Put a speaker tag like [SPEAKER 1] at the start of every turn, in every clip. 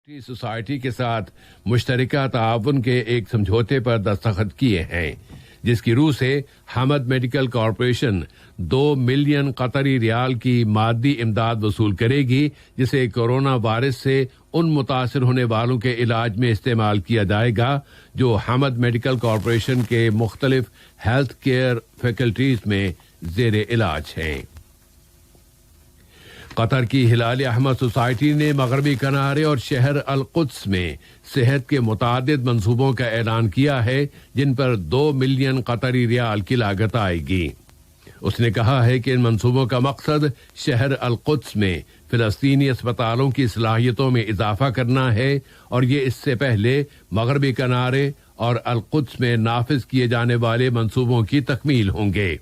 [SPEAKER 1] Society کے ساتھ مشترکہ تعاون کے ایک سمجھوتے پر دستخط کیے ہیں، جس کی روح سے حمد میڈیکل کارپوریشن 2 ملین قطری ریال کی مادی امداد وصول کرے گی، جسے کورونا وائرس سے ان متاثر ہونے والوں کے علاج میں استعمال کیا جائے گا جو حمد میڈیکل کارپوریشن کے مختلف ہیلتھ کیئر فیکلٹیز میں زیر علاج ہیں۔ قطر کی ہلال احمد سوسائٹی نے مغربی کنارے اور شہر القدس میں صحت کے متعدد منصوبوں کا اعلان کیا ہے، جن پر 2 ملین قطری ریال کی لاگت آئے گی۔ اس نے کہا ہے کہ ان منصوبوں کا مقصد شہر القدس میں فلسطینی اسپتالوں کی صلاحیتوں میں اضافہ کرنا ہے، اور یہ اس سے پہلے مغربی کنارے اور القدس میں نافذ کیے جانے والے منصوبوں کی تکمیل ہوں گے۔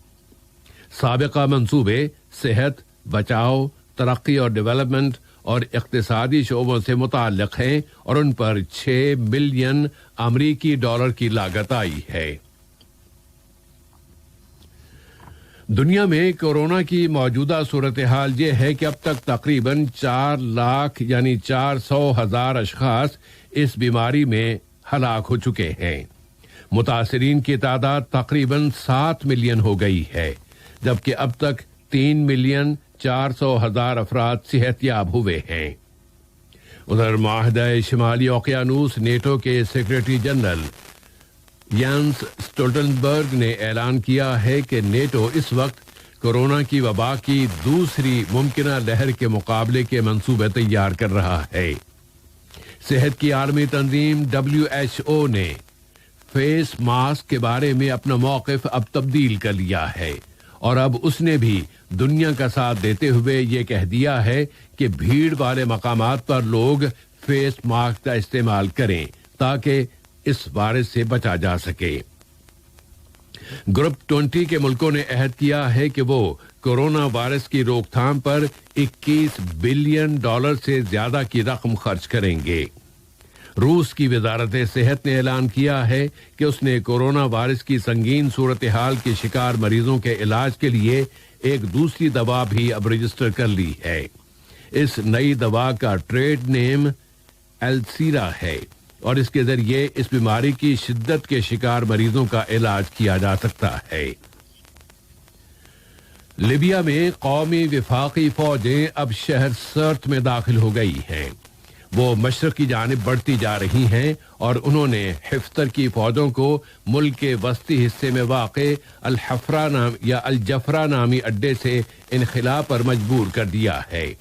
[SPEAKER 1] سابقہ منصوبے صحت، بچاؤ، ترقی اور ڈیولپمنٹ اور اقتصادی شعبوں سے متعلق ہیں، اور ان پر 6 ملین امریکی ڈالر کی لاگت آئی ہے۔ دنیا میں کورونا کی موجودہ صورتحال یہ ہے کہ اب تک تقریباً 4 لاکھ یعنی 400,000 اشخاص اس بیماری میں ہلاک ہو چکے ہیں۔ متاثرین کی تعداد تقریباً 7 ملین ہو گئی ہے، جبکہ اب تک 3 ملین 400,000 افراد صحت یاب ہوئے ہیں۔ ادھر معاہدہ شمالی اوقیانوس نیٹو کے سیکرٹری جنرل ینس اسٹولٹنبرگ نے اعلان کیا ہے کہ نیٹو اس وقت کورونا کی وبا کی دوسری ممکنہ لہر کے مقابلے کے منصوبے تیار کر رہا ہے۔ صحت کی عالمی تنظیم WHO نے فیس ماسک کے بارے میں اپنا موقف اب تبدیل کر لیا ہے، اور اب اس نے بھی دنیا کا ساتھ دیتے ہوئے یہ کہہ دیا ہے کہ بھیڑ والے مقامات پر لوگ فیس ماسک کا استعمال کریں تاکہ اس وائرس سے بچا جا سکے۔ گروپ 20 کے ملکوں نے عہد کیا ہے کہ وہ کورونا وائرس کی روک تھام پر $21 بلین سے زیادہ کی رقم خرچ کریں گے۔ روس کی وزارت صحت نے اعلان کیا ہے کہ اس نے کورونا وائرس کی سنگین صورتحال کے شکار مریضوں کے علاج کے لیے ایک دوسری دوا بھی اب رجسٹر کر لی ہے۔ اس نئی دوا کا ٹریڈ نیم ایلسیرا ہے، اور اس کے ذریعے اس بیماری کی شدت کے شکار مریضوں کا علاج کیا جا سکتا ہے۔ لیبیا میں قومی وفاقی فوجیں اب شہر سرت میں داخل ہو گئی ہیں۔ وہ مشرق کی جانب بڑھتی جا رہی ہیں، اور انہوں نے حفتر کی فوجوں کو ملک کے وسطی حصے میں واقع الجفرا نامی اڈے سے انخلا پر مجبور کر دیا ہے۔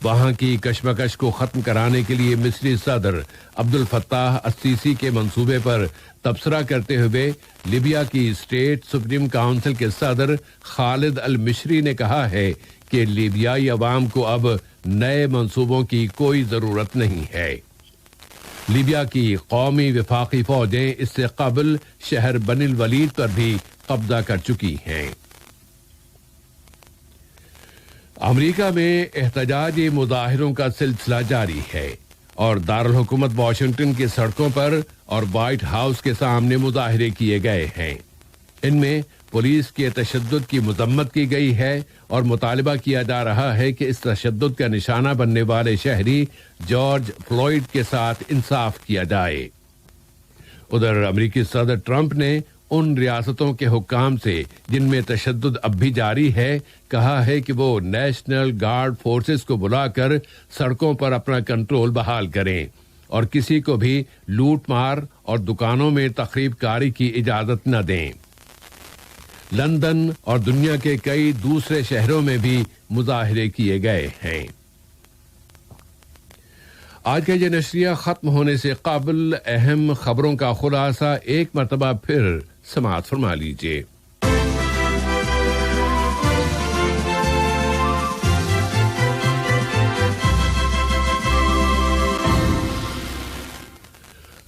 [SPEAKER 1] وہاں کی کشمکش کو ختم کرانے کے لیے مصری صدر عبد الفتاح السیسی کے منصوبے پر تبصرہ کرتے ہوئے لیبیا کی اسٹیٹ سپریم کونسل کے صدر خالد المشری نے کہا ہے کہ لیبیائی عوام کو اب نئے منصوبوں کی کوئی ضرورت نہیں ہے۔ لیبیا کی قومی وفاقی فوجیں اس سے قبل شہر بنی الولید پر بھی قبضہ کر چکی ہیں۔ امریکہ میں احتجاجی مظاہروں کا سلسلہ جاری ہے، اور دارالحکومت واشنگٹن کی سڑکوں پر اور وائٹ ہاؤس کے سامنے مظاہرے کیے گئے ہیں۔ ان میں پولیس کے تشدد کی مذمت کی گئی ہے، اور مطالبہ کیا جا رہا ہے کہ اس تشدد کا نشانہ بننے والے شہری جارج فلوئڈ کے ساتھ انصاف کیا جائے۔ ادھر امریکی صدر ٹرمپ نے ان ریاستوں کے حکام سے جن میں تشدد اب بھی جاری ہے کہا ہے کہ وہ نیشنل گارڈ فورسز کو بلا کر سڑکوں پر اپنا کنٹرول بحال کریں، اور کسی کو بھی لوٹ مار اور دکانوں میں تخریب کاری کی اجازت نہ دیں۔ لندن اور دنیا کے کئی دوسرے شہروں میں بھی مظاہرے کیے گئے ہیں۔ آج کا یہ نشریہ ختم ہونے سے قبل اہم خبروں کا خلاصہ ایک مرتبہ پھر سماعت فرما لیجیے۔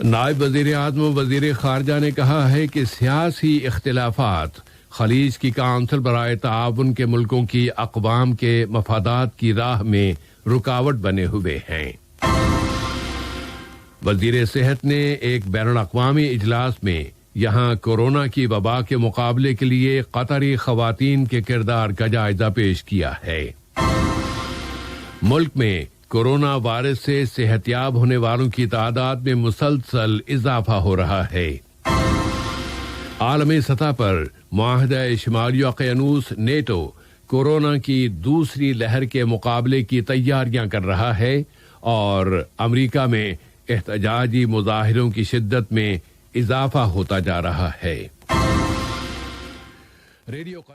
[SPEAKER 1] نائب وزیر اعظم و وزیر خارجہ نے کہا ہے کہ سیاسی اختلافات خلیج کی کونسل برائے تعاون کے ملکوں کی اقوام کے مفادات کی راہ میں رکاوٹ بنے ہوئے ہیں۔ وزیر صحت نے ایک بین الاقوامی اجلاس میں یہاں کورونا کی وبا کے مقابلے کے لیے قطری خواتین کے کردار کا جائزہ پیش کیا ہے۔ ملک میں کورونا وائرس سے صحتیاب ہونے والوں کی تعداد میں مسلسل اضافہ ہو رہا ہے۔ عالمی سطح پر معاہدہ شمالی اقیانوس نیٹو کورونا کی دوسری لہر کے مقابلے کی تیاریاں کر رہا ہے اور امریکہ میں احتجاجی مظاہروں کی شدت میں اضافہ ہوتا جا رہا ہے۔